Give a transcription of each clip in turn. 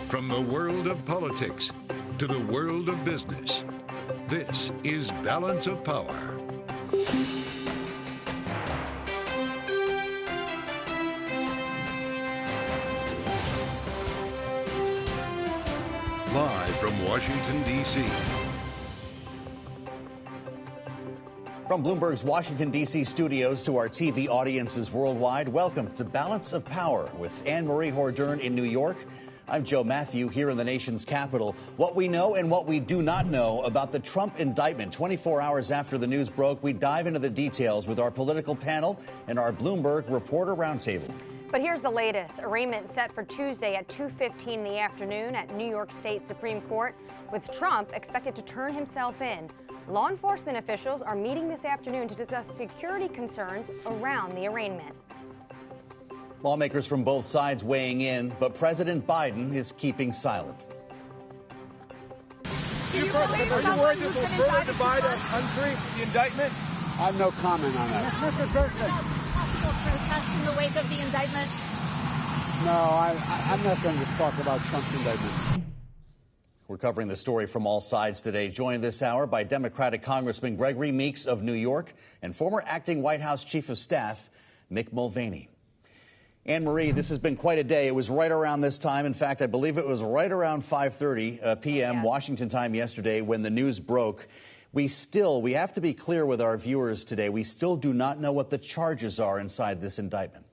From the world of politics to the world of business, this is Balance of Power. Live from Washington, D.C. From Bloomberg's Washington, D.C. studios to our TV audiences worldwide, welcome to Balance of Power with Anne-Marie Hordern in New York. I'm Joe Matthew here in the nation's capital. What we know and what we do not know about the Trump indictment. 24 hours after the news broke, we dive into the details with our political panel and our Bloomberg Reporter Roundtable. But here's the latest. Arraignment set for Tuesday at 2:15 in the afternoon at New York State Supreme Court, with Trump expected to turn himself in. Law enforcement officials are meeting this afternoon to discuss security concerns around the arraignment. Lawmakers from both sides weighing in, but President Biden is keeping silent. Are you worried this will further divide our country, the indictment? I have no comment on that. Mr. President. Possible protest in the wake of the indictment? No, I'm not going to talk about Trump's indictment. We're covering the story from all sides today, joined this hour by Democratic Congressman Gregory Meeks of New York and former acting White House Chief of Staff Mick Mulvaney. Anne-Marie, this has been quite a day. It was right around this time. In fact, I believe it was right around 5:30 p.m. Washington time yesterday when the news broke. We have to be clear with our viewers today. We still do not know what the charges are inside this indictment.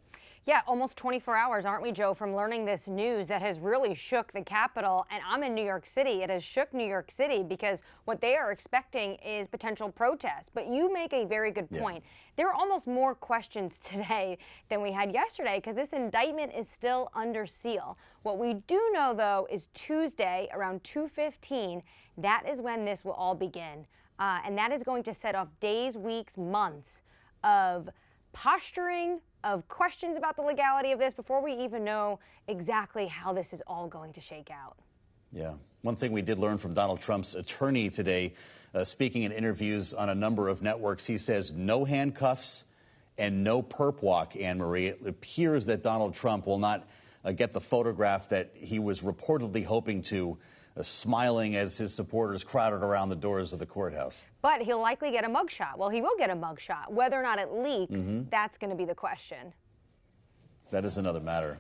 Yeah, almost 24 hours, aren't we, Joe, from learning this news that has really shook the Capitol. And I'm in New York City. It has shook New York City because what they are expecting is potential protest. But you make a very good point. There are almost more questions today than we had yesterday because this indictment is still under seal. What we do know, though, is Tuesday around 2:15, that is when this will all begin. And that is going to set off days, weeks, months of posturing, of questions about the legality of this before we even know exactly how this is all going to shake out. Yeah. One thing we did learn from Donald Trump's attorney today, speaking in interviews on a number of networks, he says no handcuffs and no perp walk, Anne-Marie. It appears that Donald Trump will not get the photograph that he was reportedly hoping to, smiling as his supporters crowded around the doors of the courthouse. But he'll likely get a mugshot. Well, he will get a mugshot. Whether or not it leaks, that's going to be the question. That is another matter.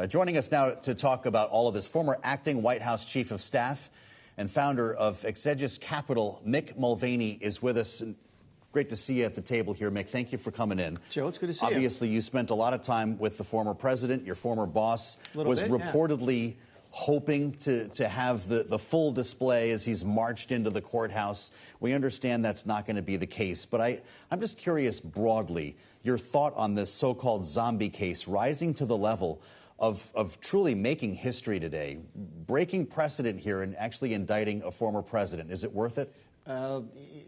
Joining us now to talk about all of this, former acting White House Chief of Staff and founder of Exegesis Capital, Mick Mulvaney, is with us. Great to see you at the table here, Mick. Thank you for coming in. Joe, it's good to see you. Obviously, you spent a lot of time with the former president. Your former boss was reportedly hoping to have the full display as he's marched into the courthouse. We understand that's not going to be the case, but I'm just curious broadly, your thought on this so-called zombie case rising to the level of truly making history today, breaking precedent here and actually indicting a former president. Is it worth it?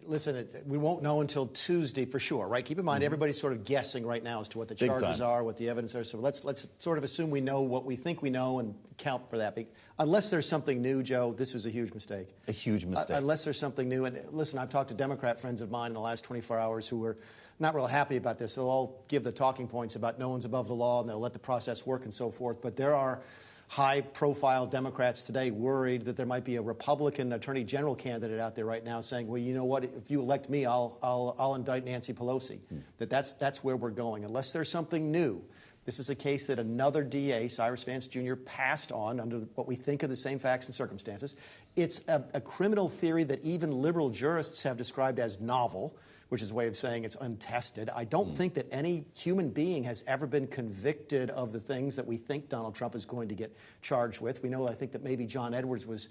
Listen, we won't know until Tuesday for sure, right? Keep in mind, everybody's sort of guessing right now as to what the charges are, what the evidence are. So let's sort of assume we know what we think we know and count for that. Unless there's something new, Joe, this was a huge mistake. A huge mistake. Unless there's something new. And listen, I've talked to Democrat friends of mine in the last 24 hours who were not real happy about this. They'll all give the talking points about no one's above the law and they'll let the process work and so forth. But there are high-profile Democrats today worried that there might be a Republican Attorney General candidate out there right now saying, well, you know what, if you elect me, I'll indict Nancy Pelosi. That's where we're going. Unless there's something new. This is a case that another DA, Cyrus Vance Jr., passed on under what we think are the same facts and circumstances. It's a criminal theory that even liberal jurists have described as novel, which is a way of saying it's untested. I don't think that any human being has ever been convicted of the things that we think Donald Trump is going to get charged with. We know, I think, that maybe John Edwards was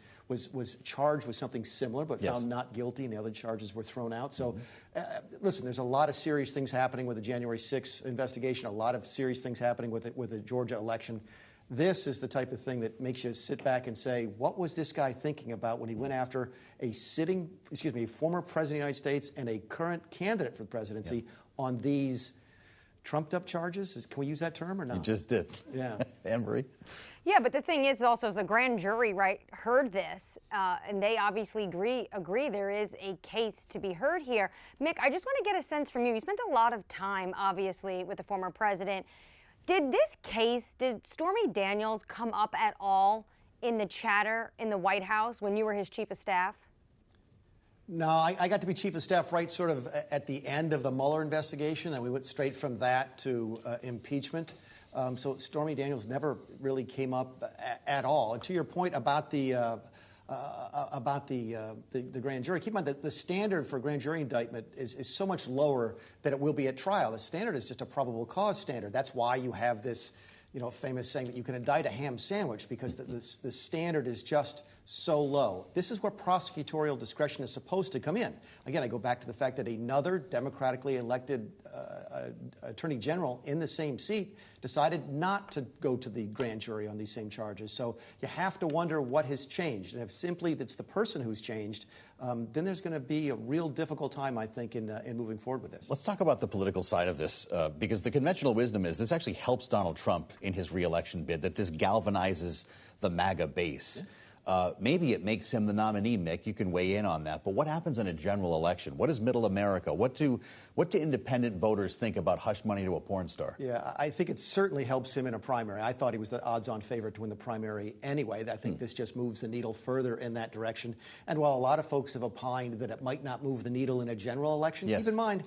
charged with something similar, but found not guilty, and the other charges were thrown out. So, listen, there's a lot of serious things happening with the January 6th investigation, a lot of serious things happening with the Georgia election. This is the type of thing that makes you sit back and say, what was this guy thinking about when he went after a former president of the United States and a current candidate for the presidency on these trumped-up charges? Can we use that term or not? You just did. Yeah. Anne-Marie? Yeah, but the thing is also, as the grand jury, heard this, and they obviously agree there is a case to be heard here. Mick, I just want to get a sense from you. You spent a lot of time, obviously, with the former president. Did Stormy Daniels come up at all in the chatter in the White House when you were his chief of staff? No, I got to be chief of staff right sort of at the end of the Mueller investigation, and we went straight from that to impeachment. So Stormy Daniels never really came up at all. And to your point about the grand jury, keep in mind that the standard for a grand jury indictment is so much lower than it will be at trial. The standard is just a probable cause standard. That's why you have this, famous saying that you can indict a ham sandwich, because the standard is just so low. This is where prosecutorial discretion is supposed to come in. Again, I go back to the fact that another democratically elected attorney general in the same seat decided not to go to the grand jury on these same charges. So you have to wonder what has changed. And if simply it's the person who's changed, then there's going to be a real difficult time, I think, in moving forward with this. Let's talk about the political side of this, because the conventional wisdom is this actually helps Donald Trump in his reelection bid, that this galvanizes the MAGA base. Yeah. Maybe it makes him the nominee, Mick. You can weigh in on that. But what happens in a general election? What is middle America? What do independent voters think about hush money to a porn star? Yeah, I think it certainly helps him in a primary. I thought he was the odds-on favorite to win the primary anyway. I think this just moves the needle further in that direction. And while a lot of folks have opined that it might not move the needle in a general election, keep in mind,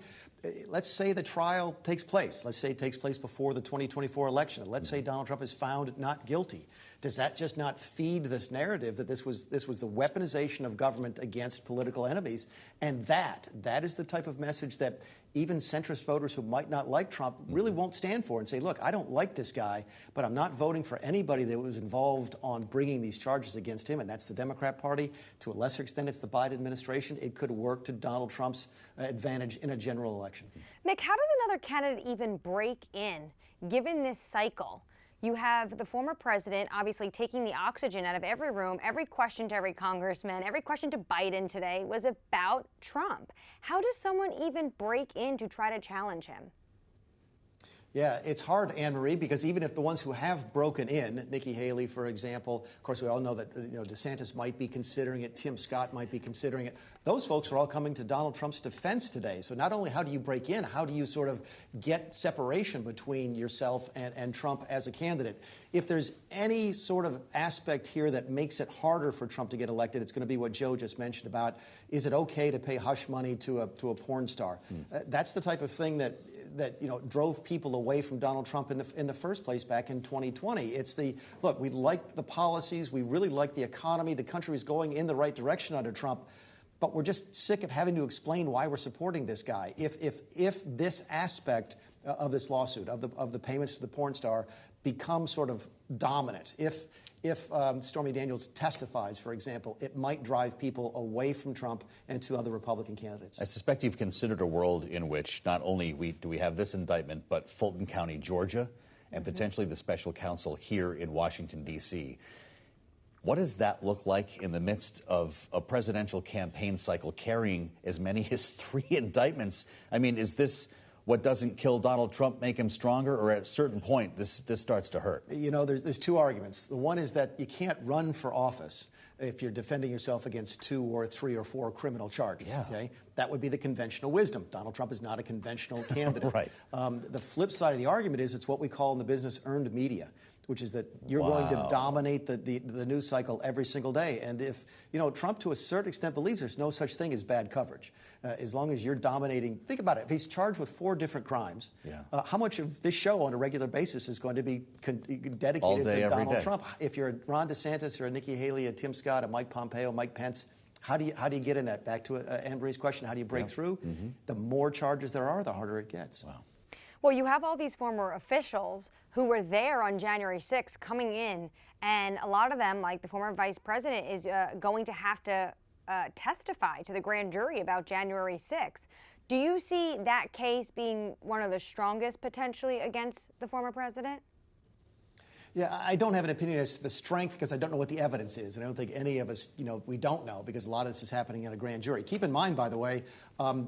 let's say the trial takes place. Let's say it takes place before the 2024 election. And let's say Donald Trump is found not guilty. Does that just not feed this narrative that this was the weaponization of government against political enemies? And that is the type of message that even centrist voters who might not like Trump really won't stand for, and say, look, I don't like this guy, but I'm not voting for anybody that was involved on bringing these charges against him. And that's the Democrat Party. To a lesser extent, it's the Biden administration. It could work to Donald Trump's advantage in a general election. Mick, how does another candidate even break in, given this cycle? You have the former president obviously taking the oxygen out of every room. Every question to every congressman, every question to Biden today was about Trump. How does someone even break in to try to challenge him? Yeah, it's hard, Anne-Marie, because even if the ones who have broken in, Nikki Haley, for example, of course, we all know that DeSantis might be considering it, Tim Scott might be considering it. Those folks are all coming to Donald Trump's defense today. So not only how do you break in, how do you sort of get separation between yourself and Trump as a candidate? If there's any sort of aspect here that makes it harder for Trump to get elected, it's going to be what Joe just mentioned about, is it okay to pay hush money to a porn star? That's the type of thing that drove people away from Donald Trump in the first place back in 2020. It's look, we like the policies, we really like the economy, the country is going in the right direction under Trump, but we're just sick of having to explain why we're supporting this guy. If this aspect of this lawsuit, of the payments to the porn star, becomes sort of dominant, if Stormy Daniels testifies, for example, it might drive people away from Trump and to other Republican candidates. I suspect you've considered a world in which not only do we have this indictment, but Fulton County, Georgia, and potentially the special counsel here in Washington, D.C. What does that look like in the midst of a presidential campaign cycle carrying as many as 3 indictments? I mean, is this what doesn't kill Donald Trump make him stronger, or at a certain point this starts to hurt? There's 2 arguments. The one is that you can't run for office if you're defending yourself against 2 or 3 or 4 criminal charges. Yeah. Okay? That would be the conventional wisdom. Donald Trump is not a conventional candidate. Right. The flip side of the argument is it's what we call in the business earned media, which is that you're going to dominate the news cycle every single day. And if, Trump to a certain extent believes there's no such thing as bad coverage, as long as you're dominating. Think about it. If he's charged with 4 different crimes, how much of this show on a regular basis is going to be dedicated all day, to Donald day. Trump? If you're a Ron DeSantis or a Nikki Haley, a Tim Scott, a Mike Pompeo, Mike Pence, how do you get in that? Back to Anne-Marie's question, how do you break through? The more charges there are, the harder it gets. Wow. Well, you have all these former officials who were there on January 6th coming in, and a lot of them, like the former vice president, is going to have to testify to the grand jury about January 6th. Do you see that case being one of the strongest potentially against the former president? Yeah, I don't have an opinion as to the strength because I don't know what the evidence is. And I don't think any of us, we don't know because a lot of this is happening in a grand jury. Keep in mind, by the way,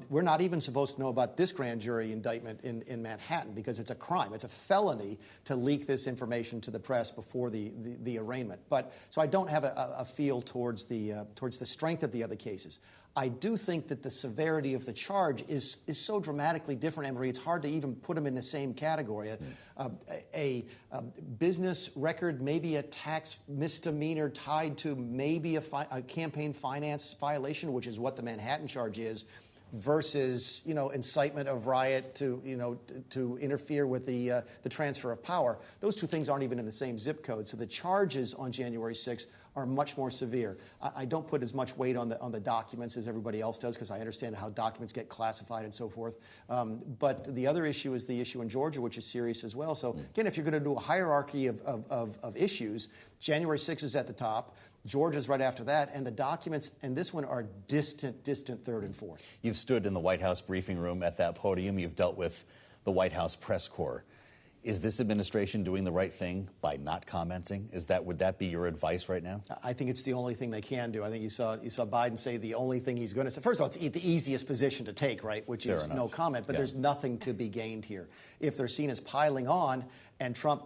we're not even supposed to know about this grand jury indictment in Manhattan because it's a crime. It's a felony to leak this information to the press before the arraignment. So I don't have a feel towards the strength of the other cases. I do think that the severity of the charge is so dramatically different, Anne-Marie, it's hard to even put them in the same category. A business record, maybe a tax misdemeanor tied to maybe a campaign finance violation, which is what the Manhattan charge is, versus, incitement of riot to interfere with the transfer of power. Those two things aren't even in the same zip code. So the charges on January 6th are much more severe. I don't put as much weight on the documents as everybody else does, because I understand how documents get classified and so forth. But the other issue is the issue in Georgia, which is serious as well. So again, if you're going to do a hierarchy of issues, January 6th is at the top. Georgia's right after that, and the documents and this one are distant third and fourth. You've stood in the White House briefing room at that podium. You've dealt with the White House press corps. Is this administration doing the right thing by not commenting? Would that be your advice right now? I think it's the only thing they can do. I think you saw Biden say the only thing he's going to say. First of all, it's the easiest position to take, right, which is no comment. But there's nothing to be gained here. If they're seen as piling on and Trump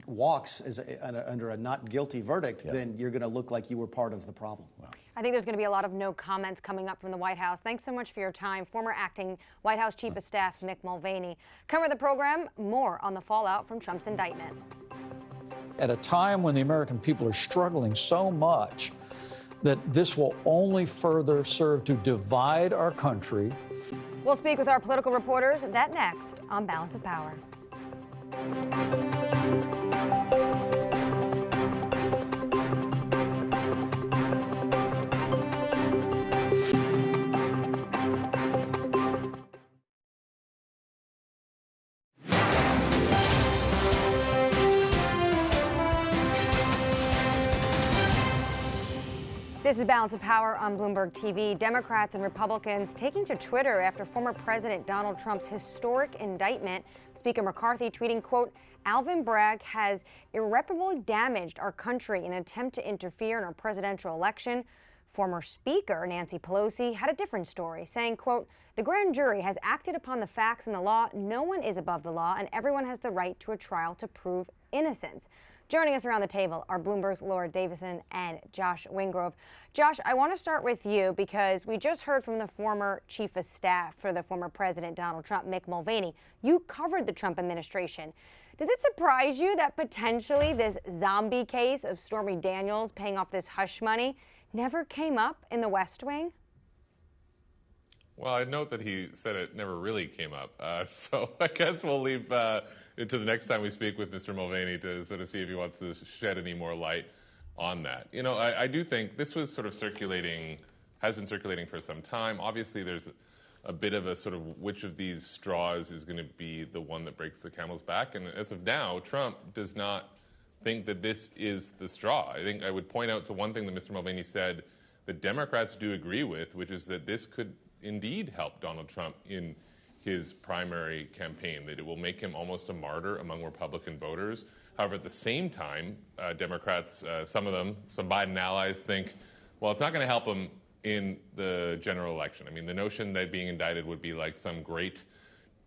walks under a not guilty verdict, then you're going to look like you were part of the problem. Wow. I think there's going to be a lot of no comments coming up from the White House. Thanks so much for your time. Former acting White House Chief of Staff Mick Mulvaney. Cover the program, more on the fallout from Trump's indictment. At a time when the American people are struggling so much that this will only further serve to divide our country. We'll speak with our political reporters. That next on Balance of Power. This is Balance of Power on Bloomberg TV. Democrats and Republicans taking to Twitter after former President Donald Trump's historic indictment. Speaker McCarthy tweeting, quote, Alvin Bragg has irreparably damaged our country in an attempt to interfere in our presidential election. Former Speaker Nancy Pelosi had a different story, saying, quote, the grand jury has acted upon the facts and the law. No one is above the law, and everyone has the right to a trial to prove innocence. Joining us around the table are Bloomberg's Laura Davison and Josh Wingrove. Josh, I want to start with you because we just heard from the former chief of staff for the former President Donald Trump, Mick Mulvaney. You covered the Trump administration. Does it surprise you that potentially this zombie case of Stormy Daniels paying off this hush money never came up in the West Wing? Well, I'd note that he said it never really came up. So I guess we'll leave it to the next time we speak with Mr. Mulvaney to sort of see if he wants to shed any more light on that. You know, I do think this was sort of has been circulating for some time. Obviously, there's a bit of a sort of which of these straws is going to be the one that breaks the camel's back. And as of now, Trump does not think that this is the straw. I think I would point out to one thing that Mr. Mulvaney said that Democrats do agree with, which is that this could indeed help Donald Trump in his primary campaign, that it will make him almost a martyr among Republican voters. However, at the same time, Democrats, some of them, some Biden allies think, well, it's not going to help him in the general election. I mean, the notion that being indicted would be like some great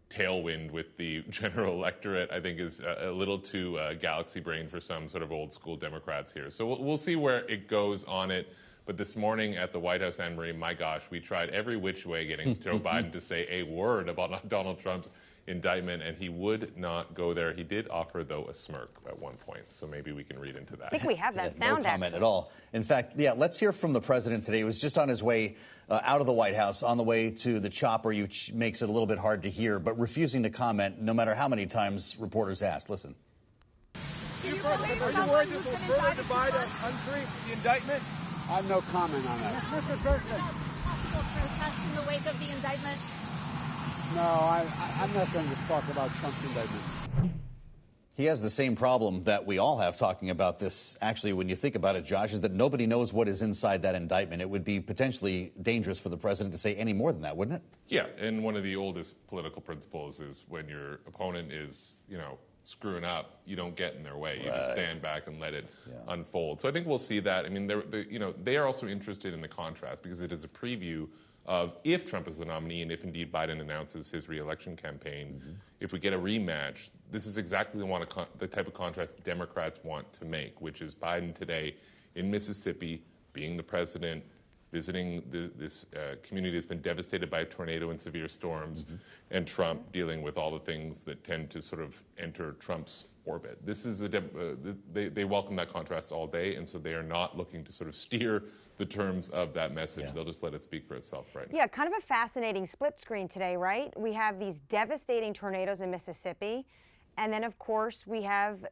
tailwind with the general electorate, I think is a little too galaxy brain for some sort of old school Democrats here. So we'll see where it goes on it. But this morning at the White House, Anne-Marie, my gosh, we tried every which way getting Joe Biden to say a word about Donald Trump's indictment, and he would not go there. He did offer, though, a smirk at one point, so maybe we can read into that. I think we have that sound, no comment at all. In fact, let's hear from the president today. He was just on his way out of the White House, on the way to the chopper, which makes it a little bit hard to hear, but refusing to comment no matter how many times reporters asked. Listen. Are you worried this will further divide our country, the indictment? I have no comment on that. Mr. President. Possible protest in the wake of the indictment? No, I'm not going to talk about Trump's indictment. He has the same problem that we all have talking about this. Actually, when you think about it, Josh, is that nobody knows what is inside that indictment. It would be potentially dangerous for the president to say any more than that, wouldn't it? Yeah, and one of the oldest political principles is when your opponent is, screwing up, you don't get in their way. You just stand back and let it unfold. So I think we'll see that. I mean, they are also interested in the contrast because it is a preview of if Trump is the nominee and if indeed Biden announces his re-election campaign, if we get a rematch, this is exactly the type of contrast Democrats want to make, which is Biden today in Mississippi being the president, visiting this community that's been devastated by a tornado and severe storms, and Trump dealing with all the things that tend to sort of enter Trump's orbit. This is they welcome that contrast all day, and so they are not looking to sort of steer the terms of that message. They'll just let it speak for itself right now. Yeah, kind of a fascinating split screen today, right? We have these devastating tornadoes in Mississippi, and then, of course, we have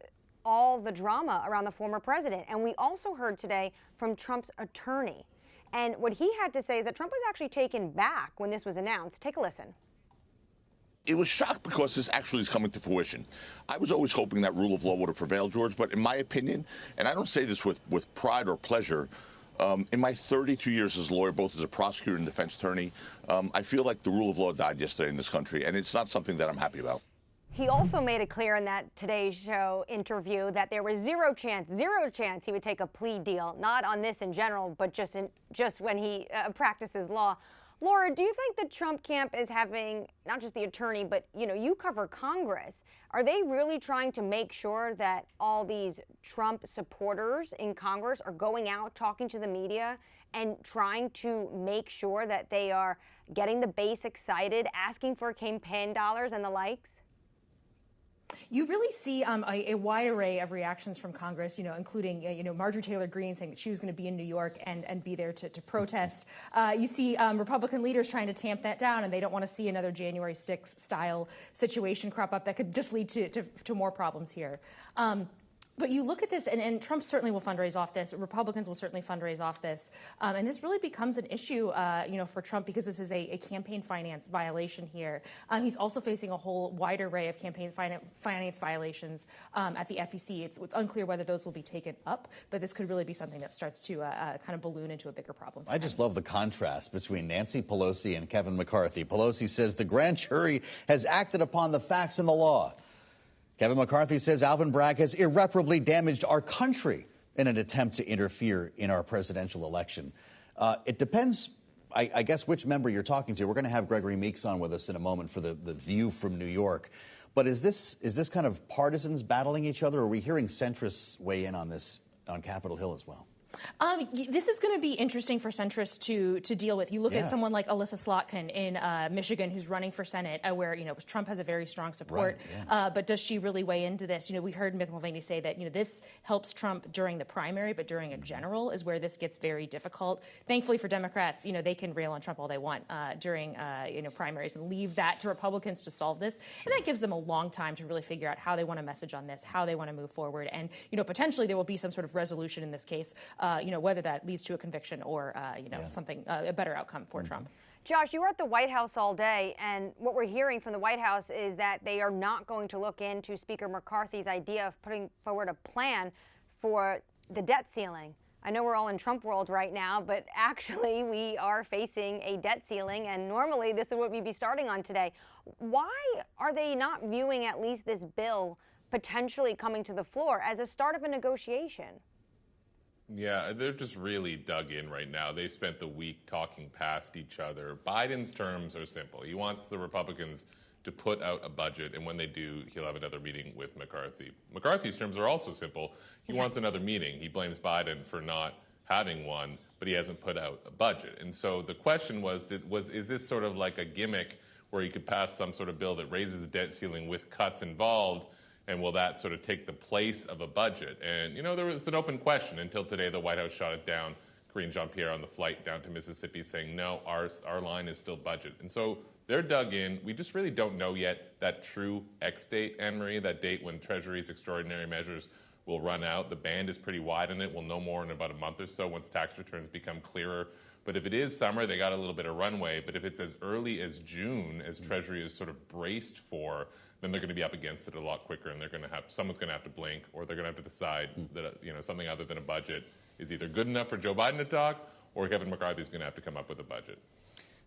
all the drama around the former president. And we also heard today from Trump's attorney. And what he had to say is that Trump was actually taken back when this was announced. Take a listen. It was shocked because this actually is coming to fruition. I was always hoping that rule of law would have prevailed, George, but in my opinion, and I don't say this with pride or pleasure, in my 32 years as a lawyer, both as a prosecutor and defense attorney, I feel like the rule of law died yesterday in this country, and it's not something that I'm happy about. He also made it clear in that Today Show interview that there was zero chance he would take a plea deal, not on this in general, but just when he practices law. Laura, do you think the Trump camp is having, not just the attorney, but you cover Congress, are they really trying to make sure that all these Trump supporters in Congress are going out, talking to the media, and trying to make sure that they are getting the base excited, asking for campaign dollars and the likes? You really see a wide array of reactions from Congress, including, Marjorie Taylor Greene saying that she was going to be in New York and be there to protest. You see Republican leaders trying to tamp that down, and they don't want to see another January 6th style situation crop up that could just lead to more problems here. But you look at this, and Trump certainly will fundraise off this. Republicans will certainly fundraise off this. And this really becomes an issue, for Trump, because this is a campaign finance violation here. He's also facing a whole wide array of campaign finance violations at the FEC. It's unclear whether those will be taken up, but this could really be something that starts to kind of balloon into a bigger problem. I just love the contrast between Nancy Pelosi and Kevin McCarthy. Pelosi says the grand jury has acted upon the facts and the law. Kevin McCarthy says Alvin Bragg has irreparably damaged our country in an attempt to interfere in our presidential election. It depends, I guess, which member you're talking to. We're going to have Gregory Meeks on with us in a moment for the View from New York. But is this kind of partisans battling each other, or are we hearing centrists weigh in on this on Capitol Hill as well? This is going to be interesting for centrists to deal with. You look at someone like Alyssa Slotkin in Michigan, who's running for Senate, where Trump has a very strong support. Right, but does she really weigh into this? We heard Mick Mulvaney say that this helps Trump during the primary, but during a general is where this gets very difficult. Thankfully for Democrats, they can rail on Trump all they want during primaries and leave that to Republicans to solve this, and that gives them a long time to really figure out how they want to message on this, how they want to move forward, and potentially there will be some sort of resolution in this case. Whether that leads to a conviction or, something, a better outcome for Trump. Josh, you were at the White House all day, and what we're hearing from the White House is that they are not going to look into Speaker McCarthy's idea of putting forward a plan for the debt ceiling. I know we're all in Trump world right now, but actually we are facing a debt ceiling, and normally this is what we'd be starting on today. Why are they not viewing at least this bill potentially coming to the floor as a start of a negotiation? Yeah, they're just really dug in right now. They spent the week talking past each other. Biden's terms are simple. He wants the Republicans to put out a budget, and when they do, he'll have another meeting with McCarthy. McCarthy's terms are also simple. He wants another meeting. He blames Biden for not having one, but he hasn't put out a budget. And so the question was is this sort of like a gimmick where you could pass some sort of bill that raises the debt ceiling with cuts involved? And will that sort of take the place of a budget? And, there was an open question until today. The White House shot it down. Karine Jean-Pierre on the flight down to Mississippi saying, no, our line is still budget. And so they're dug in. We just really don't know yet that true X date, Anne-Marie, that date when Treasury's extraordinary measures will run out. The band is pretty wide on it. We'll know more in about a month or so once tax returns become clearer. But if it is summer, they got a little bit of runway. But if it's as early as June, as Treasury is sort of braced for, then they're going to be up against it a lot quicker, and someone's going to have to blink, or they're going to have to decide that something other than a budget is either good enough for Joe Biden to talk, or Kevin McCarthy's going to have to come up with a budget.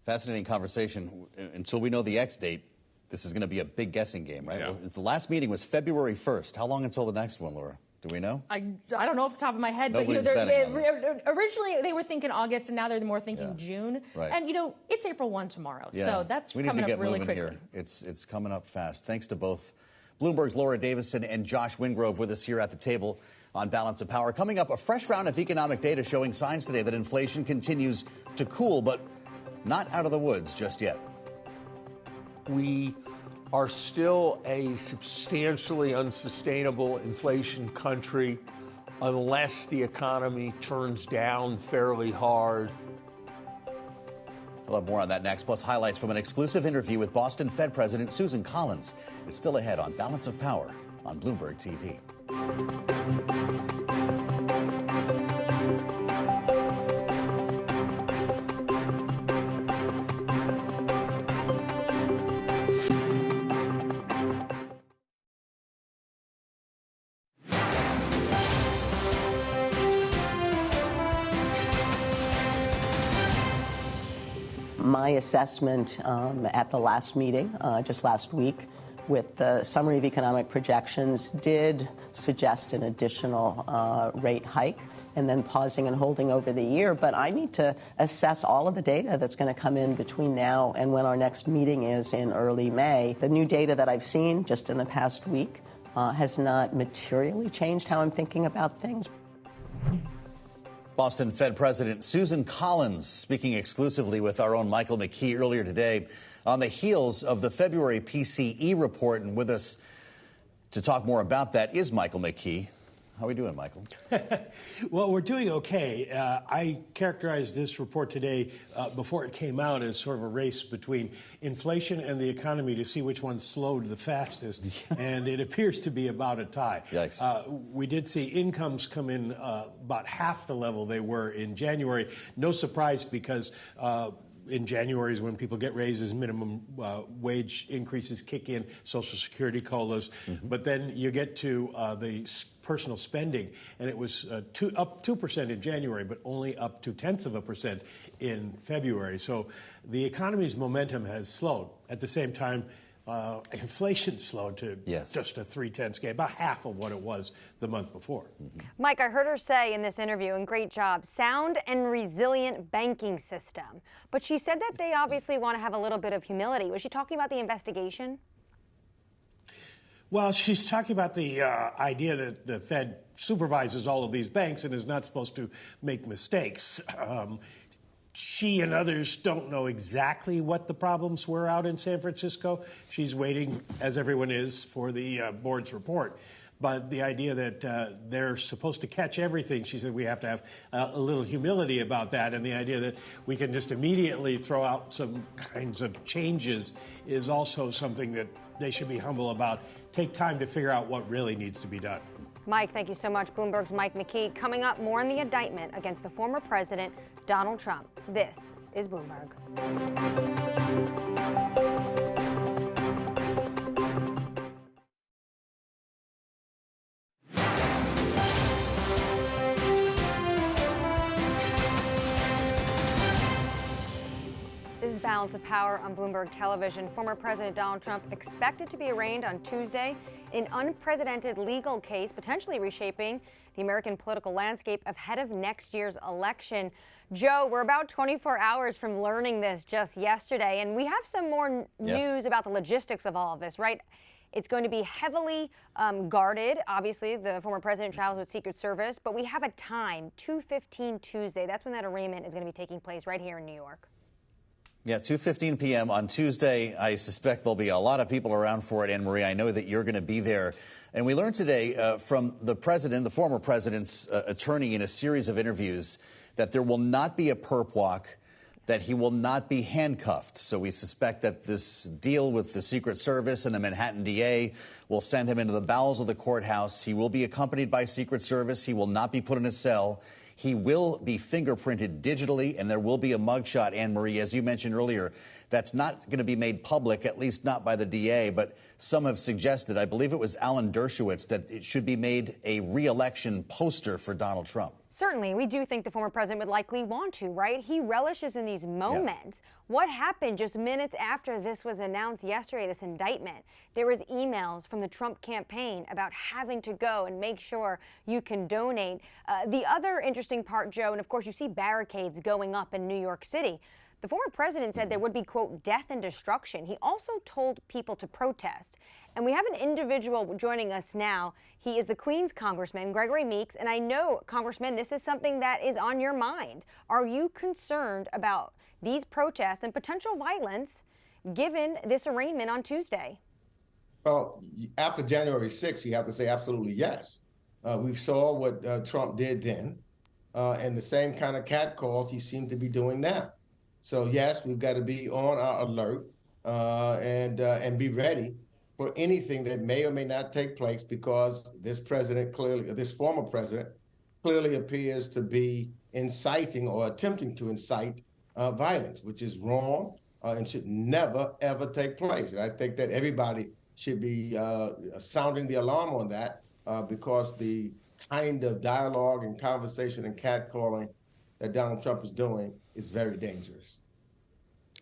Fascinating conversation. Until we know the X date, this is going to be a big guessing game, right? Yeah. Well, the last meeting was February 1st. How long until the next one, Laura? Do we know? I don't know off the top of my head, but originally they were thinking August, and now they're more thinking June. Right. And it's April 1 tomorrow, so that's coming up really quickly. Here. It's coming up fast. Thanks to both Bloomberg's Laura Davison and Josh Wingrove with us here at the table on Balance of Power. Coming up, a fresh round of economic data showing signs today that inflation continues to cool, but not out of the woods just yet. We are still a substantially unsustainable inflation country unless the economy turns down fairly hard. We'll have more on that next, plus highlights from an exclusive interview with Boston Fed President Susan Collins. It's still ahead on Balance of Power on Bloomberg TV. My assessment at the last meeting, just last week, with the summary of economic projections did suggest an additional rate hike and then pausing and holding over the year. But I need to assess all of the data that's going to come in between now and when our next meeting is in early May. The new data that I've seen just in the past week has not materially changed how I'm thinking about things. Boston Fed President Susan Collins speaking exclusively with our own Michael McKee earlier today on the heels of the February PCE report. And with us to talk more about that is Michael McKee. How are we doing, Michael? Well, we're doing okay. I characterized this report today before it came out as sort of a race between inflation and the economy to see which one slowed the fastest, and it appears to be about a tie. Yikes. We did see incomes come in about half the level they were in January. No surprise, because in January is when people get raises, minimum wage increases kick in, Social Security COLAs. But then you get to the personal spending, and it was up 2% in January, but only up 0.2% in February. So the economy's momentum has slowed. At the same time, inflation slowed to just a 0.3 gain, about half of what it was the month before. Mike, I heard her say in this interview, and great job, sound and resilient banking system. But she said that they obviously want to have a little bit of humility. Was she talking about the investigation? Well, she's talking about the idea that the Fed supervises all of these banks and is not supposed to make mistakes. She and others don't know exactly what the problems were out in San Francisco. She's waiting, as everyone is, for the board's report. But the idea that they're supposed to catch everything, she said we have to have a little humility about that. And the idea that we can just immediately throw out some kinds of changes is also something that they should be humble about. Take time to figure out what really needs to be done. Mike, thank you so much. Bloomberg's Mike McKee. Coming up, more on the indictment against the former president, Donald Trump. This is Bloomberg. This is Balance of Power on Bloomberg Television. Former President Donald Trump expected to be arraigned on Tuesday in an unprecedented legal case, potentially reshaping the American political landscape ahead of next year's election. Joe, we're about 24 hours from learning this just yesterday, and we have some more news about the logistics of all of this, right? It's going to be heavily guarded. Obviously, the former president travels with Secret Service, but we have a time, 2:15 Tuesday. That's when that arraignment is going to be taking place right here in New York. Yeah, 2:15 p.m. on Tuesday. I suspect there'll be a lot of people around for it, Anne Marie. I know that you're going to be there. And we learned today from the president, the former president's attorney, in a series of interviews that there will not be a perp walk, that he will not be handcuffed. So we suspect that this deal with the Secret Service and the Manhattan DA will send him into the bowels of the courthouse. He will be accompanied by Secret Service. He will not be put in a cell. He will be fingerprinted digitally, and there will be a mugshot, Anne Marie, as you mentioned earlier. That's not going to be made public, at least not by the DA, but some have suggested, I believe it was Alan Dershowitz, that it should be made a re-election poster for Donald Trump. Certainly, we do think the former president would likely want to, right? He relishes in these moments. Yeah. What happened just minutes after this was announced yesterday, this indictment? There was emails from the Trump campaign about having to go and make sure you can donate. The other interesting part, Joe, and of course you see barricades going up in New York City. The former president said there would be, quote, death and destruction. He also told people to protest. And we have an individual joining us now. He is the Queens Congressman, Gregory Meeks. And I know, Congressman, this is something that is on your mind. Are you concerned about these protests and potential violence given this arraignment on Tuesday? Well, after January 6th, you have to say absolutely yes. We saw what Trump did then, and the same kind of catcalls he seemed to be doing now. So yes, we've got to be on our alert and be ready for anything that may or may not take place, because this president clearly, this former president, clearly appears to be inciting or attempting to incite violence, which is wrong and should never, ever take place. And I think that everybody should be sounding the alarm on that because the kind of dialogue and conversation and catcalling that Donald Trump is doing is very dangerous.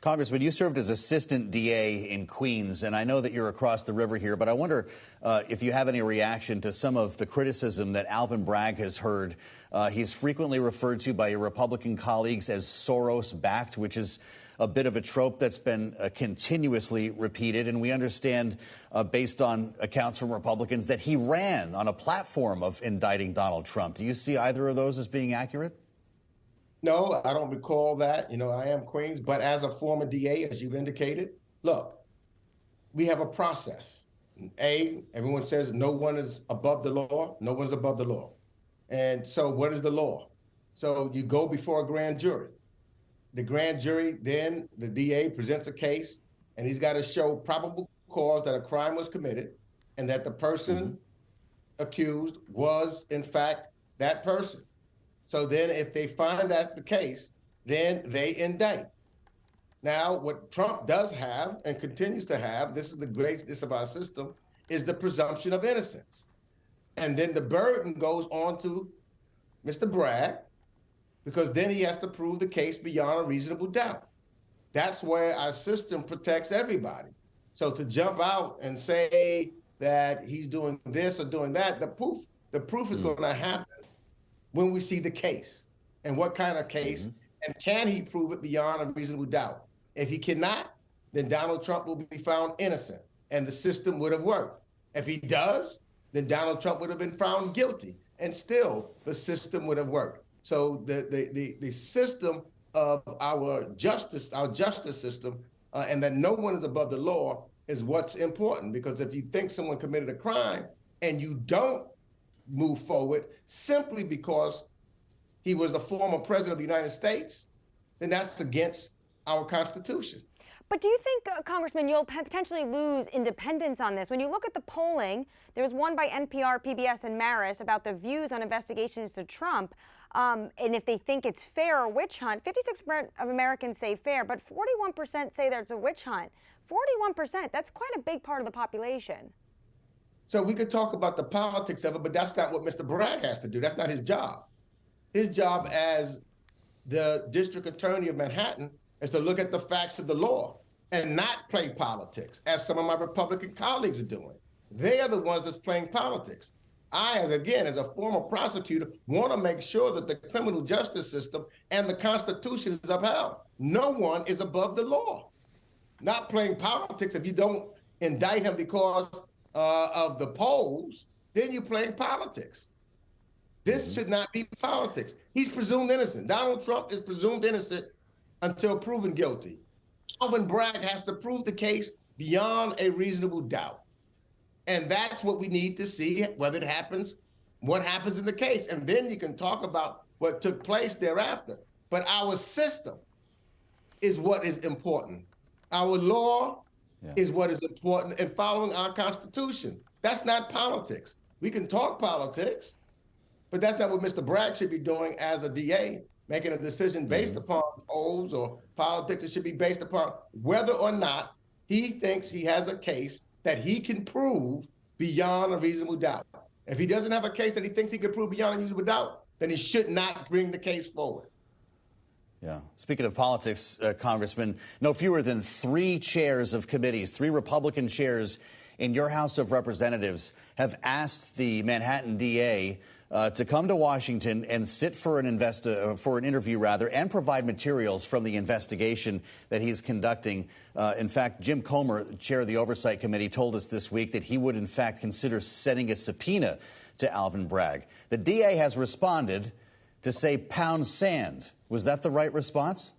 Congressman, you served as assistant DA in Queens, and I know that you're across the river here, but I wonder if you have any reaction to some of the criticism that Alvin Bragg has heard. He's frequently referred to by your Republican colleagues as Soros-backed, which is a bit of a trope that's been continuously repeated. And we understand, based on accounts from Republicans, that he ran on a platform of indicting Donald Trump. Do you see either of those as being accurate? No, I don't recall that. You know, I am Queens, but as a former DA, as you've indicated, look, we have a process. Everyone says no one is above the law. No one's above the law. And so what is the law? So you go before a grand jury. The grand jury, then the DA presents a case, and he's got to show probable cause that a crime was committed and that the person accused was, in fact, that person. So then if they find that's the case, then they indict. Now, what Trump does have and continues to have, this is the greatness of our system, is the presumption of innocence. And then the burden goes on to Mr. Bragg, because then he has to prove the case beyond a reasonable doubt. That's where our system protects everybody. So to jump out and say that he's doing this or doing that, the proof is going to happen when we see the case and what kind of case, and can he prove it beyond a reasonable doubt? If he cannot, then Donald Trump will be found innocent and the system would have worked. If he does, then Donald Trump would have been found guilty and still the system would have worked. So the system of our justice system and that no one is above the law is what's important, because if you think someone committed a crime and you don't move forward simply because he was the former president of the United States, then that's against our Constitution. But do you think, Congressman, you'll potentially lose independence on this? When you look at the polling, there was one by NPR, PBS, and Marist about the views on investigations to Trump, and if they think it's fair or witch hunt. 56% of Americans say fair, but 41% say there's a witch hunt. 41%, that's quite a big part of the population. So we could talk about the politics of it, but that's not what Mr. Bragg has to do. That's not his job. His job as the district attorney of Manhattan is to look at the facts of the law and not play politics, as some of my Republican colleagues are doing. They are the ones that's playing politics. I, as a former prosecutor, want to make sure that the criminal justice system and the Constitution is upheld. No one is above the law. Not playing politics. If you don't indict him because of the polls, then you're playing politics. This should not be politics. He's presumed innocent. Donald Trump is presumed innocent until proven guilty. Alvin Bragg has to prove the case beyond a reasonable doubt. And that's what we need to see, whether it happens, what happens in the case. And then you can talk about what took place thereafter. But our system is what is important. Our law is what is important, and following our Constitution. That's not politics. We can talk politics, but that's not what Mr. Bragg should be doing as a DA, making a decision based upon polls or politics. It should be based upon whether or not he thinks he has a case that he can prove beyond a reasonable doubt. If he doesn't have a case that he thinks he can prove beyond a reasonable doubt, then he should not bring the case forward. Yeah. Speaking of politics, Congressman, no fewer than 3 chairs of committees, 3 Republican chairs in your House of Representatives have asked the Manhattan DA to come to Washington and sit for an interview, and provide materials from the investigation that he's conducting. In fact, Jim Comer, chair of the Oversight Committee, told us this week that he would, in fact, consider sending a subpoena to Alvin Bragg. The DA has responded to say pound sand. Was that the right response?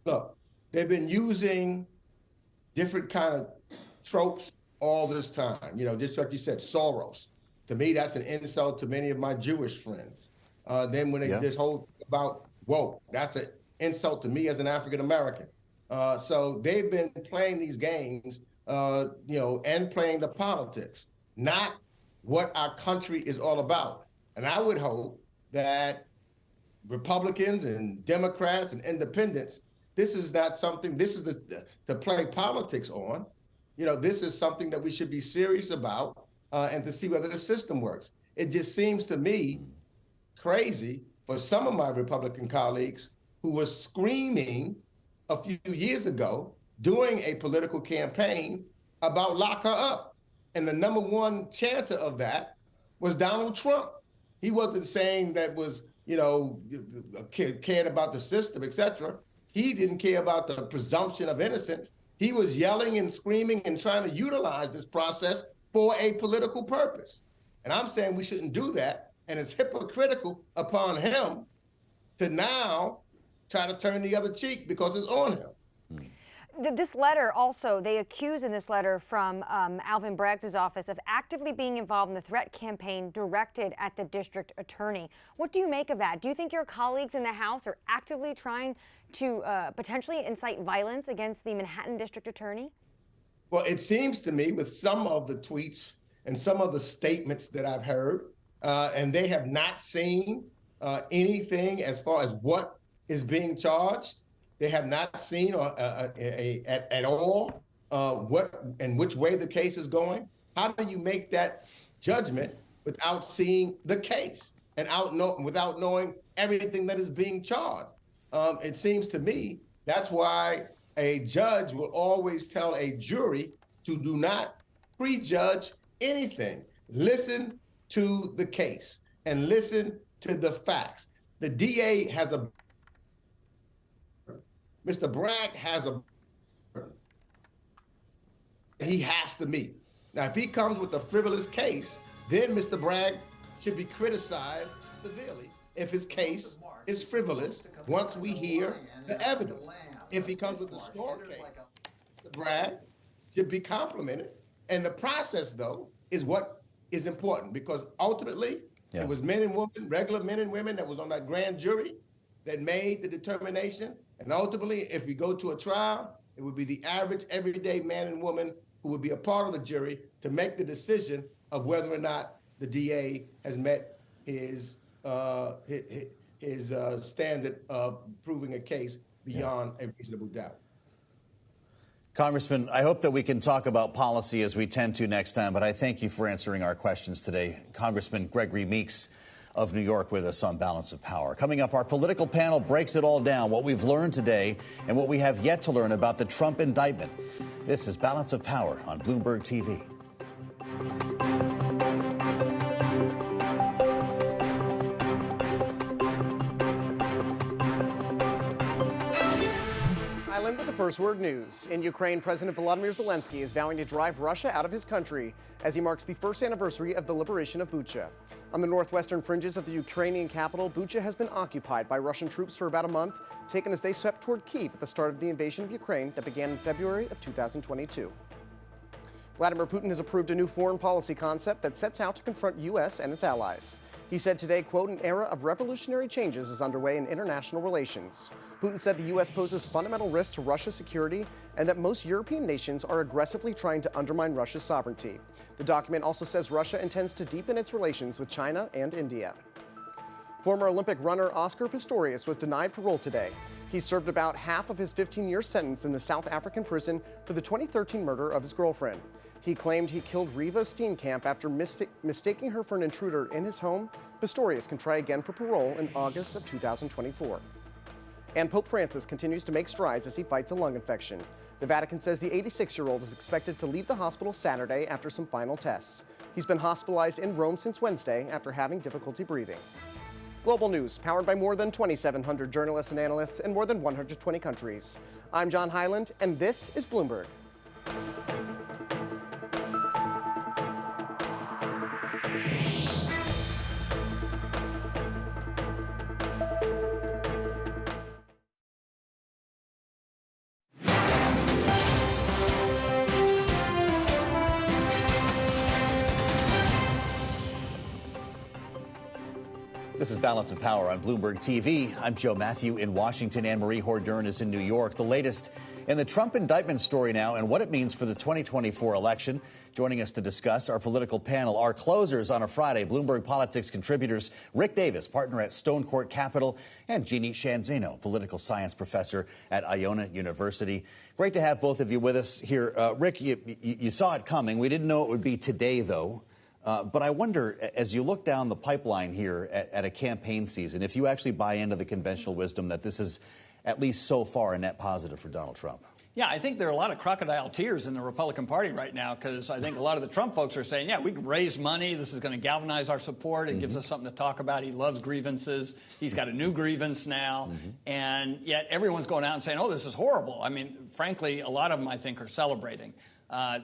Look, they've been using different kind of tropes all this time. You know, just like you said, Soros. To me, that's an insult to many of my Jewish friends. Then when this whole thing about woke, that's an insult to me as an African American. So they've been playing these games, and playing the politics, not what our country is all about. And I would hope that Republicans and Democrats and independents, this is not something, this is to play politics on. You know, this is something that we should be serious about and to see whether the system works. It just seems to me crazy for some of my Republican colleagues who were screaming a few years ago during a political campaign about lock her up. And the number one chanter of that was Donald Trump. He wasn't saying that was, cared about the system, et cetera. He didn't care about the presumption of innocence. He was yelling and screaming and trying to utilize this process for a political purpose. And I'm saying we shouldn't do that. And it's hypocritical upon him to now try to turn the other cheek because it's on him. This letter also, they accuse in this letter from Alvin Bragg's office of actively being involved in the threat campaign directed at the district attorney. What do you make of that? Do you think your colleagues in the House are actively trying to potentially incite violence against the Manhattan district attorney? Well, it seems to me with some of the tweets and some of the statements that I've heard, and they have not seen anything as far as what is being charged. They have not seen at all what and which way the case is going. How do you make that judgment without seeing the case and without knowing everything that is being charged? It seems to me that's why a judge will always tell a jury to do not prejudge anything. Listen to the case and listen to the facts. The DA has a Mr. Bragg has a he has to meet. Now, if he comes with a frivolous case, then Mr. Bragg should be criticized severely if his case is frivolous once we hear the evidence. If he comes with a strong case, Mr. Bragg should be complimented. And the process, though, is what is important because ultimately it was men and women, regular men and women that was on that grand jury that made the determination. And ultimately, if we go to a trial, it would be the average everyday man and woman who would be a part of the jury to make the decision of whether or not the DA has met his standard of proving a case beyond a reasonable doubt. Congressman, I hope that we can talk about policy as we tend to next time, but I thank you for answering our questions today. Congressman Gregory Meeks of New York with us on Balance of Power. Coming up, our political panel breaks it all down, what we've learned today and what we have yet to learn about the Trump indictment. This is Balance of Power on Bloomberg TV. With the first word news. In Ukraine, President Volodymyr Zelensky is vowing to drive Russia out of his country as he marks the first anniversary of the liberation of Bucha. On the northwestern fringes of the Ukrainian capital, Bucha has been occupied by Russian troops for about a month, taken as they swept toward Kyiv at the start of the invasion of Ukraine that began in February of 2022. Vladimir Putin has approved a new foreign policy concept that sets out to confront U.S. and its allies. He said today, quote, an era of revolutionary changes is underway in international relations. Putin said the U.S. poses fundamental risks to Russia's security and that most European nations are aggressively trying to undermine Russia's sovereignty. The document also says Russia intends to deepen its relations with China and India. Former Olympic runner Oscar Pistorius was denied parole today. He served about half of his 15-year sentence in a South African prison for the 2013 murder of his girlfriend. He claimed he killed Riva Steenkamp after mistaking her for an intruder in his home. Pistorius can try again for parole in August of 2024. And Pope Francis continues to make strides as he fights a lung infection. The Vatican says the 86-year-old is expected to leave the hospital Saturday after some final tests. He's been hospitalized in Rome since Wednesday after having difficulty breathing. Global news, powered by more than 2,700 journalists and analysts in more than 120 countries. I'm John Hyland, and this is Bloomberg. This is Balance of Power on Bloomberg TV. I'm Joe Matthew in Washington. Anne-Marie Hordern is in New York. The latest in the Trump indictment story now and what it means for the 2024 election. Joining us to discuss our political panel, our closers on a Friday, Bloomberg Politics contributors Rick Davis, partner at Stone Court Capital, and Jeannie Shanzano, political science professor at Iona University. Great to have both of you with us here. Rick, you saw it coming. We didn't know it would be today, though. But I wonder, as you look down the pipeline here at a campaign season, if you actually buy into the conventional wisdom that this is, at least so far, a net positive for Donald Trump. Yeah, I think there are a lot of crocodile tears in the Republican Party right now because I think a lot of the Trump folks are saying, yeah, we can raise money. This is going to galvanize our support. It gives us something to talk about. He loves grievances. He's got a new grievance now. And yet everyone's going out and saying, oh, this is horrible. I mean, frankly, a lot of them, I think, are celebrating.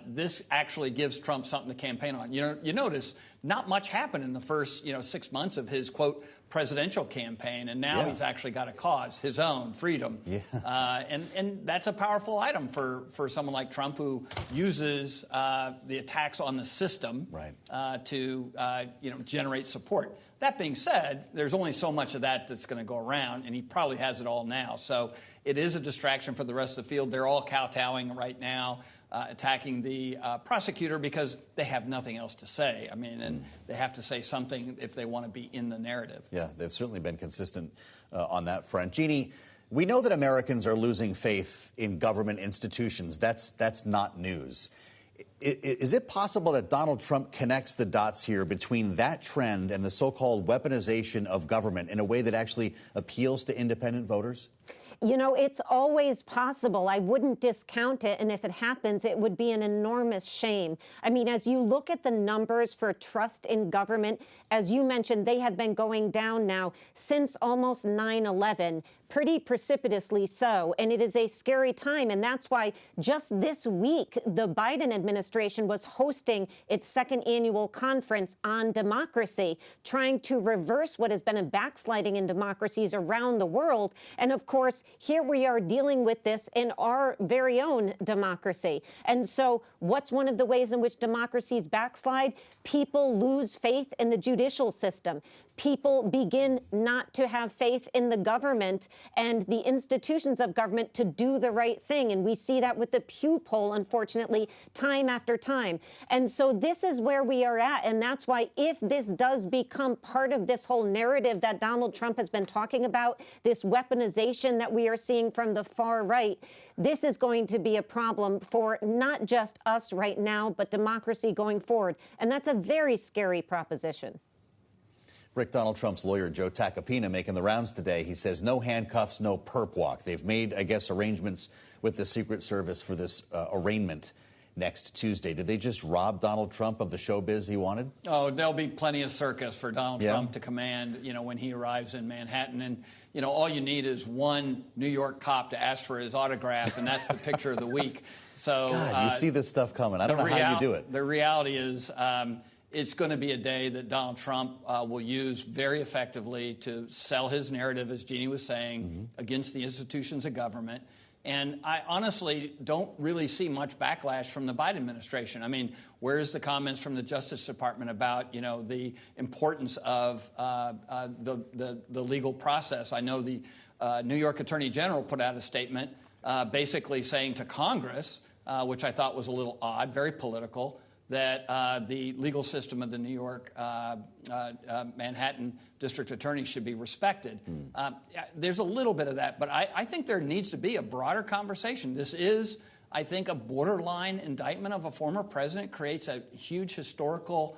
This actually gives Trump something to campaign on. You notice not much happened in the first 6 months of his, quote, presidential campaign, and now he's actually got a cause, his own, freedom. And that's a powerful item for someone like Trump who uses the attacks on the system to generate support. That being said, there's only so much of that that's going to go around, and he probably has it all now. So it is a distraction for the rest of the field. They're all kowtowing right now. Attacking the prosecutor because they have nothing else to say. I mean, and they have to say something if they want to be in the narrative. Yeah, they've certainly been consistent on that front. Jeannie, we know that Americans are losing faith in government institutions. That's not news. Is it possible that Donald Trump connects the dots here between that trend and the so-called weaponization of government in a way that actually appeals to independent voters? You know, it's always possible. I wouldn't discount it. And if it happens, it would be an enormous shame. I mean, as you look at the numbers for trust in government, as you mentioned, they have been going down now since almost 9/11. Pretty precipitously so, and it is a scary time, and that's why just this week the Biden administration was hosting its second annual conference on democracy, trying to reverse what has been a backsliding in democracies around the world. And of course, here we are dealing with this in our very own democracy. And so what's one of the ways in which democracies backslide? People lose faith in the judicial system. People begin not to have faith in the government and the institutions of government to do the right thing. And we see that with the Pew poll, unfortunately, time after time. And so this is where we are at. And that's why if this does become part of this whole narrative that Donald Trump has been talking about, this weaponization that we are seeing from the far right, this is going to be a problem for not just us right now, but democracy going forward. And that's a very scary proposition. Rick, Donald Trump's lawyer, Joe Tacopina, making the rounds today. He says no handcuffs, no perp walk. They've made, I guess, arrangements with the Secret Service for this arraignment next Tuesday. Did they just rob Donald Trump of the showbiz he wanted? Oh, there'll be plenty of circus for Donald Trump to command, when he arrives in Manhattan. And, all you need is one New York cop to ask for his autograph, and that's the picture of the week. So God, you see this stuff coming. I don't know how you do it. The reality is it's going to be a day that Donald Trump will use very effectively to sell his narrative, as Jeannie was saying, against the institutions of government. And I honestly don't really see much backlash from the Biden administration. I mean, where's the comments from the Justice Department about, the importance of the legal process? I know the New York Attorney General put out a statement basically saying to Congress, which I thought was a little odd, very political, that the legal system of the New York Manhattan District Attorney should be respected. There's a little bit of that, but I think there needs to be a broader conversation. This is, I think, a borderline indictment of a former president, creates a huge historical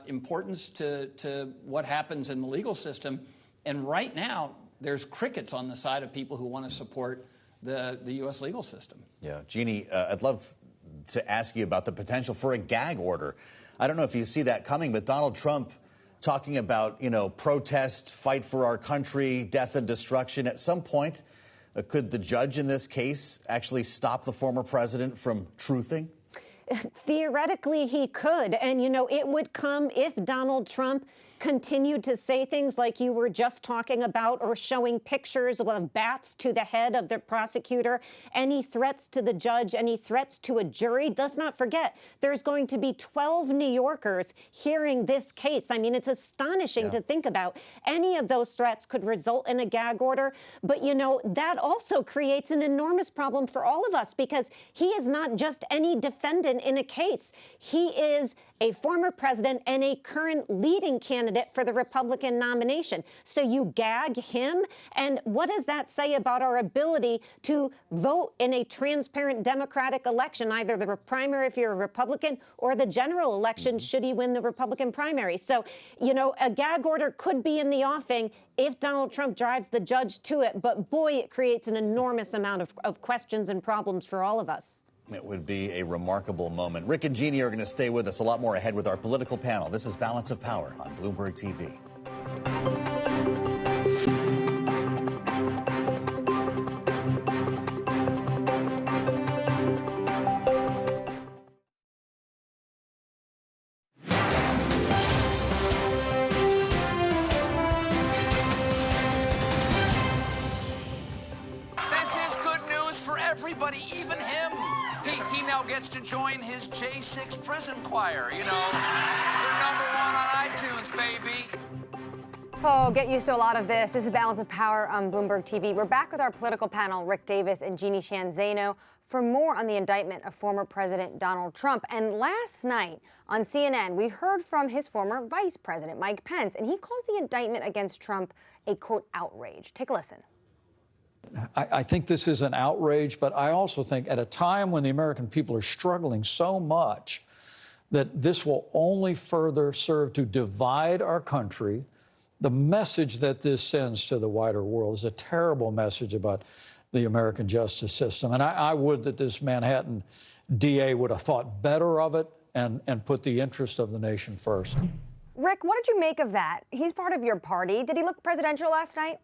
importance to what happens in the legal system. And right now, there's crickets on the side of people who want to support the U.S. legal system. Yeah, Jeannie, I'd love to ask you about the potential for a gag order. I don't know if you see that coming, but Donald Trump talking about, protest, fight for our country, death and destruction. At some point, could the judge in this case actually stop the former president from truthing? Theoretically, he could. And, it would come if Donald Trump continued to say things like you were just talking about, or showing pictures of bats to the head of the prosecutor, any threats to the judge, any threats to a jury. Let's not forget, there's going to be 12 New Yorkers hearing this case. I mean, it's astonishing to think about. Any of those threats could result in a gag order. But, that also creates an enormous problem for all of us, because he is not just any defendant in a case. He is a former president and a current leading candidate for the Republican nomination. So you gag him? And what does that say about our ability to vote in a transparent Democratic election, either the primary if you're a Republican, or the general election should he win the Republican primary? So, a gag order could be in the offing if Donald Trump drives the judge to it. But boy, it creates an enormous amount of questions and problems for all of us. It would be a remarkable moment. Rick and Jeannie are going to stay with us. A lot more ahead with our political panel. This is Balance of Power on Bloomberg TV. This is good news for everybody, even him. He now gets to join his J6 prison choir, They're #1 on iTunes, baby. Oh, get used to a lot of this. This is Balance of Power on Bloomberg TV. We're back with our political panel, Rick Davis and Jeannie Shanzano, for more on the indictment of former President Donald Trump. And last night on CNN, we heard from his former Vice President, Mike Pence, and he calls the indictment against Trump a, quote, outrage. Take a listen. I think this is an outrage, but I also think at a time when the American people are struggling so much that this will only further serve to divide our country. The message that this sends to the wider world is a terrible message about the American justice system. And I would that this Manhattan DA would have thought better of it and put the interest of the nation first. Rick, what did you make of that? He's part of your party. Did he look presidential last night?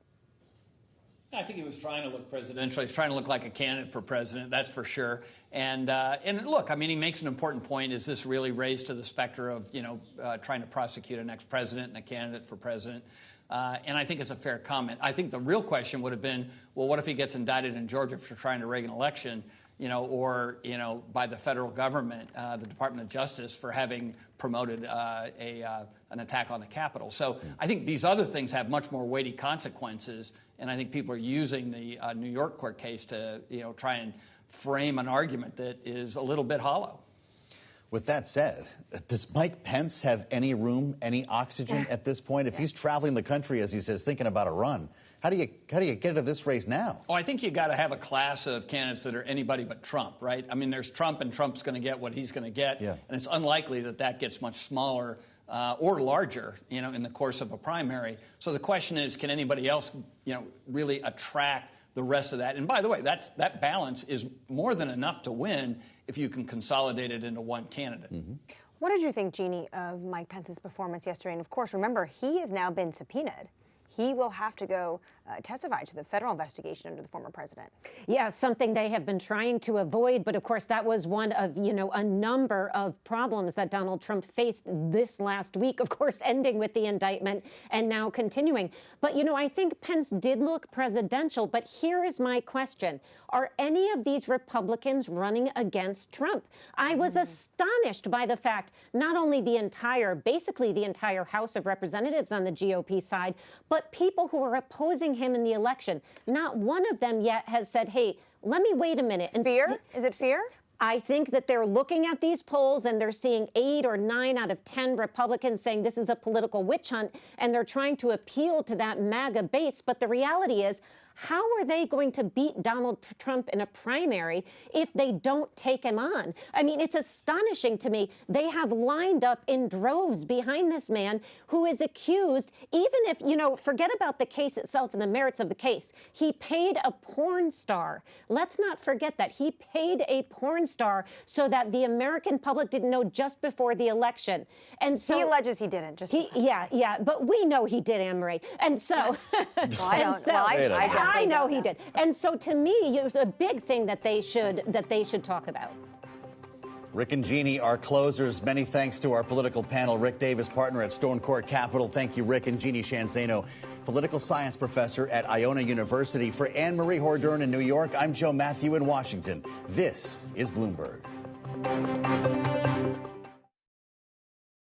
I think he was trying to look presidential. He's trying to look like a candidate for president, that's for sure. And look, I mean, he makes an important point. Is this really raised to the specter of, trying to prosecute an ex-president and a candidate for president? And I think it's a fair comment. I think the real question would have been, well, what if he gets indicted in Georgia for trying to rig an election, or by the federal government, the Department of Justice, for having promoted an attack on the Capitol. So I think these other things have much more weighty consequences, and I think people are using the New York court case to try and frame an argument that is a little bit hollow. With that said, does Mike Pence have any room, any oxygen at this point? If he's traveling the country, as he says, thinking about a run, how do you get into this race now? Oh, I think you got to have a class of candidates that are anybody but Trump, right? I mean, there's Trump, and Trump's going to get what he's going to get, and it's unlikely that that gets much smaller or larger, in the course of a primary. So the question is, can anybody else, really attract the rest of that? And by the way, that balance is more than enough to win if you can consolidate it into one candidate. What did you think, Jeannie, of Mike Pence's performance yesterday? And of course, remember, he has now been subpoenaed. He will have to go testify to the federal investigation into the former president. Yeah, something they have been trying to avoid. But of course, that was one of, a number of problems that Donald Trump faced this last week, of course, ending with the indictment and now continuing. But, I think Pence did look presidential. But here is my question. Are any of these Republicans running against Trump? I was astonished by the fact not only basically the entire House of Representatives on the GOP side, but people who are opposing him in the election. Not one of them yet has said, hey, let me wait a minute. And fear? Is it fear? I think that they're looking at these polls and they're seeing 8 or 9 out of 10 Republicans saying this is a political witch hunt, and they're trying to appeal to that MAGA base. But the reality is, How are they going to beat Donald Trump in a primary if they don't take him on? I mean, it's astonishing to me. They have lined up in droves behind this man who is accused, even if, forget about the case itself and the merits of the case. He paid a porn star. Let's not forget that. He paid a porn star so that the American public didn't know just before the election. And so he alleges he didn't. Yeah, but we know he did, Anne-Marie. And so, I know he did. And so, to me, it was a big thing that they should talk about. Rick and Jeannie, our closers. Many thanks to our political panel. Rick Davis, partner at Stone Court Capital. Thank you, Rick. And Jeannie Shanzano, political science professor at Iona University. For Anne-Marie Hordern in New York, I'm Joe Matthew in Washington. This is Bloomberg.